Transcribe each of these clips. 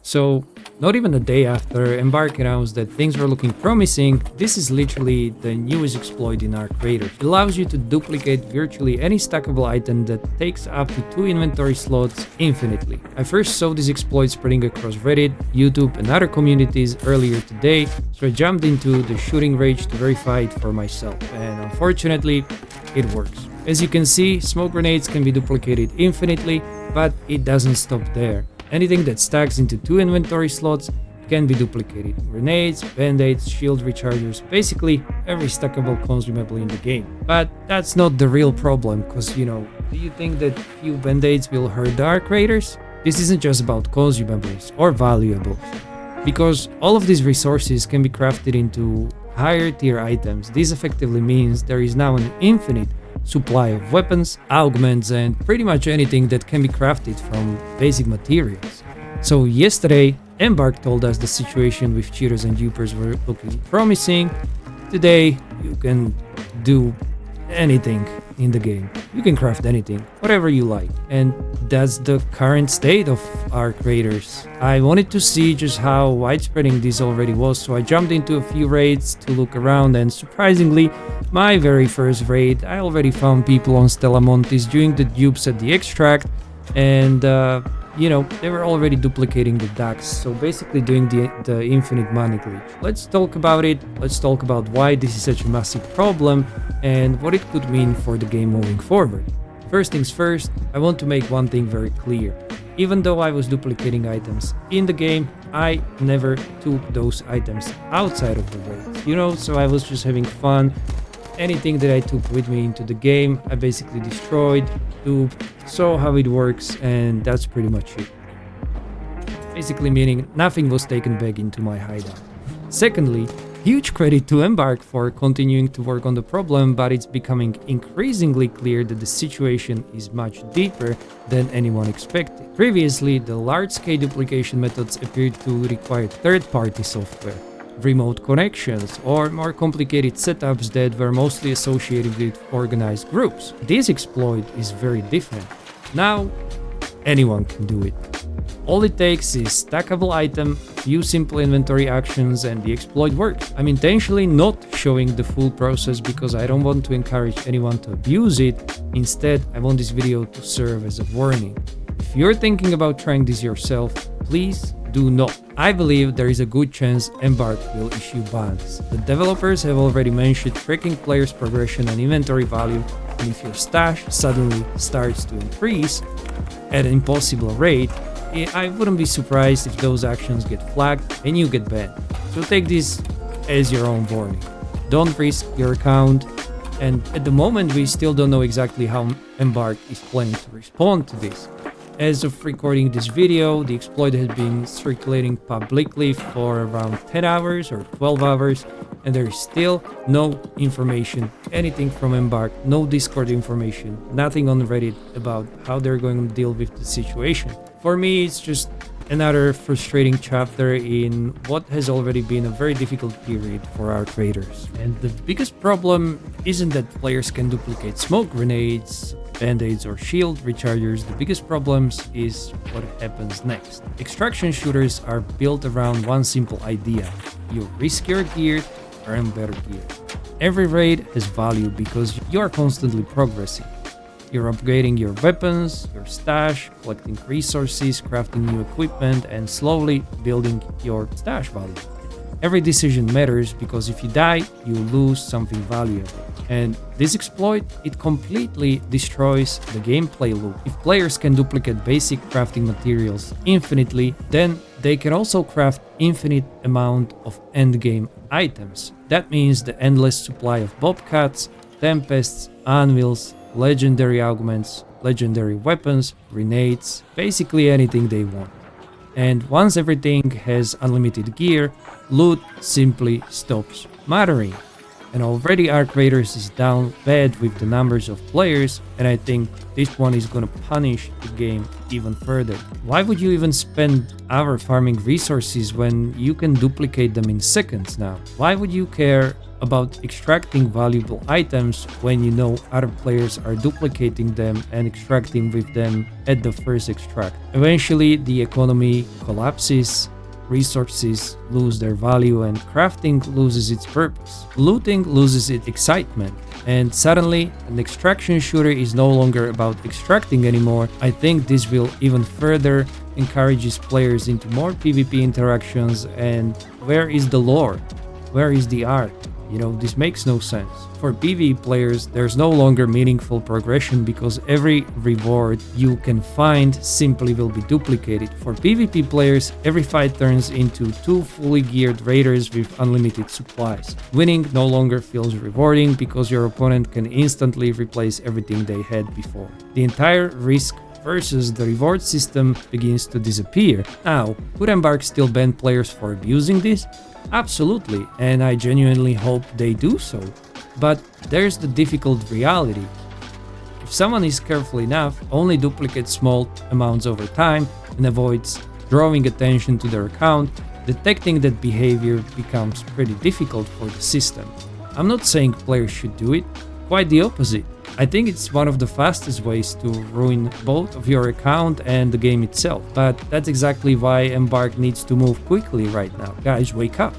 So, not even a day after Embark announced that things were looking promising, this is literally the newest exploit in Arc Raiders. It allows you to duplicate virtually any stackable item that takes up to 2 inventory slots infinitely. I first saw this exploit spreading across Reddit, YouTube and other communities earlier today, so I jumped into the shooting range to verify it for myself, and unfortunately, it works. As you can see, smoke grenades can be duplicated infinitely, but it doesn't stop there. Anything that stacks into 2 inventory slots can be duplicated. Grenades, band-aids, shield rechargers, basically every stackable consumable in the game. But that's not the real problem, cause do you think that few band-aids will hurt the Arc Raiders? This isn't just about consumables or valuables, because all of these resources can be crafted into higher tier items. This effectively means there is now an infinite supply of weapons, augments and pretty much anything that can be crafted from basic materials. So yesterday, Embark told us the situation with cheaters and dupers were looking promising. Today, you can do anything in the game. You can craft anything, whatever you like. And that's the current state of Arc Raiders. I wanted to see just how widespreading this already was, so I jumped into a few raids to look around, and surprisingly, my very first raid, I already found people on Stella Montis doing the dupes at the extract, and they were already duplicating the ducks, so basically doing the infinite money glitch. Let's talk about it, let's talk about why this is such a massive problem and what it could mean for the game moving forward. First things first, I want to make one thing very clear. Even though I was duplicating items in the game, I never took those items outside of the raids, so I was just having fun. Anything that I took with me into the game, I basically destroyed, duped, saw how it works, and that's pretty much it. Basically meaning nothing was taken back into my hideout. Secondly, huge credit to Embark for continuing to work on the problem, but it's becoming increasingly clear that the situation is much deeper than anyone expected. Previously, the large-scale duplication methods appeared to require third-party software, remote connections, or more complicated setups that were mostly associated with organized groups. This exploit is very different. Now, anyone can do it. All it takes is stackable item, few simple inventory actions, and the exploit works. I'm intentionally not showing the full process because I don't want to encourage anyone to abuse it. Instead, I want this video to serve as a warning. If you're thinking about trying this yourself, please do not. I believe there is a good chance Embark will issue bans. The developers have already mentioned tracking players' progression and inventory value, and if your stash suddenly starts to increase at an impossible rate, I wouldn't be surprised if those actions get flagged and you get banned. So take this as your own warning. Don't risk your account, and at the moment we still don't know exactly how Embark is planning to respond to this. As of recording this video, the exploit has been circulating publicly for around 10 hours or 12 hours, and there is still no information, anything from Embark, no Discord information, nothing on Reddit about how they're going to deal with the situation. For me, it's just another frustrating chapter in what has already been a very difficult period for our traders. And the biggest problem isn't that players can duplicate smoke grenades, band-aids or shield rechargers. The biggest problems is what happens next. Extraction shooters are built around one simple idea. You risk your gear to earn better gear. Every raid has value because you are constantly progressing. You're upgrading your weapons, your stash, collecting resources, crafting new equipment, and slowly building your stash value. Every decision matters because if you die, you lose something valuable. And this exploit, it completely destroys the gameplay loop. If players can duplicate basic crafting materials infinitely, then they can also craft infinite amount of endgame items. That means the endless supply of bobcats, tempests, anvils, legendary augments, legendary weapons, grenades, basically anything they want. And once everything has unlimited gear, loot simply stops mattering. And already Arc Raiders is down bad with the numbers of players, and I think this one is gonna punish the game even further. Why would you even spend hours farming resources when you can duplicate them in seconds now? Why would you care about extracting valuable items when you know other players are duplicating them and extracting with them at the first extract. Eventually, the economy collapses, resources lose their value, and crafting loses its purpose. Looting loses its excitement, and suddenly an extraction shooter is no longer about extracting anymore. I think this will even further encourages players into more PvP interactions. And where is the lore? Where is the art? This makes no sense. For PvE players, there's no longer meaningful progression because every reward you can find simply will be duplicated. For PvP players, every fight turns into 2 fully geared raiders with unlimited supplies. Winning no longer feels rewarding because your opponent can instantly replace everything they had before. The entire risk versus the reward system begins to disappear. Now, could Embark still ban players for abusing this? Absolutely, and I genuinely hope they do so. But there's the difficult reality. If someone is careful enough, only duplicates small amounts over time and avoids drawing attention to their account, detecting that behavior becomes pretty difficult for the system. I'm not saying players should do it, quite the opposite. I think it's one of the fastest ways to ruin both of your account and the game itself, but that's exactly why Embark needs to move quickly right now. Guys, wake up!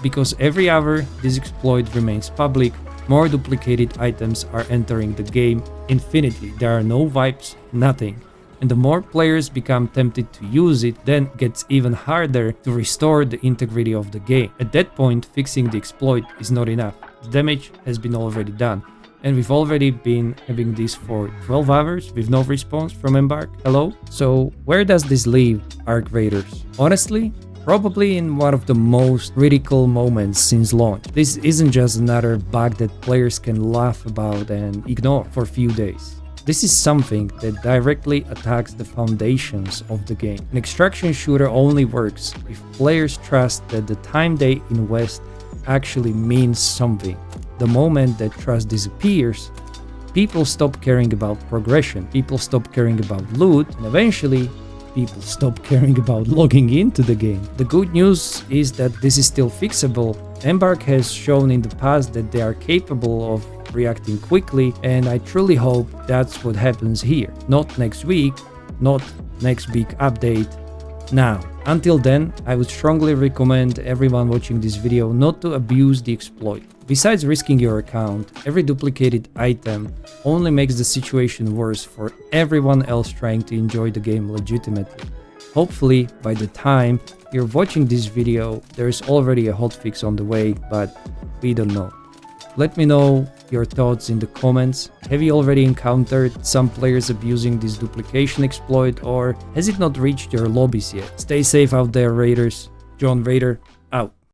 Because every hour this exploit remains public, more duplicated items are entering the game infinitely. There are no vibes, nothing. And the more players become tempted to use it, then it gets even harder to restore the integrity of the game. At that point, fixing the exploit is not enough. The damage has been already done. And we've already been having this for 12 hours with no response from Embark. Hello? So where does this leave Arc Raiders? Honestly, probably in one of the most critical moments since launch. This isn't just another bug that players can laugh about and ignore for a few days. This is something that directly attacks the foundations of the game. An extraction shooter only works if players trust that the time they invest actually means something. The moment that trust disappears, people stop caring about progression, people stop caring about loot, and eventually people stop caring about logging into the game. The good news is that this is still fixable. Embark has shown in the past that they are capable of reacting quickly, and I truly hope that's what happens here. Not next week, not next big update, now. Until then, I would strongly recommend everyone watching this video not to abuse the exploit. Besides risking your account, every duplicated item only makes the situation worse for everyone else trying to enjoy the game legitimately. Hopefully, by the time you're watching this video, there's already a hotfix on the way, but we don't know. Let me know your thoughts in the comments. Have you already encountered some players abusing this duplication exploit, or has it not reached your lobbies yet? Stay safe out there, Raiders. John Raider, out.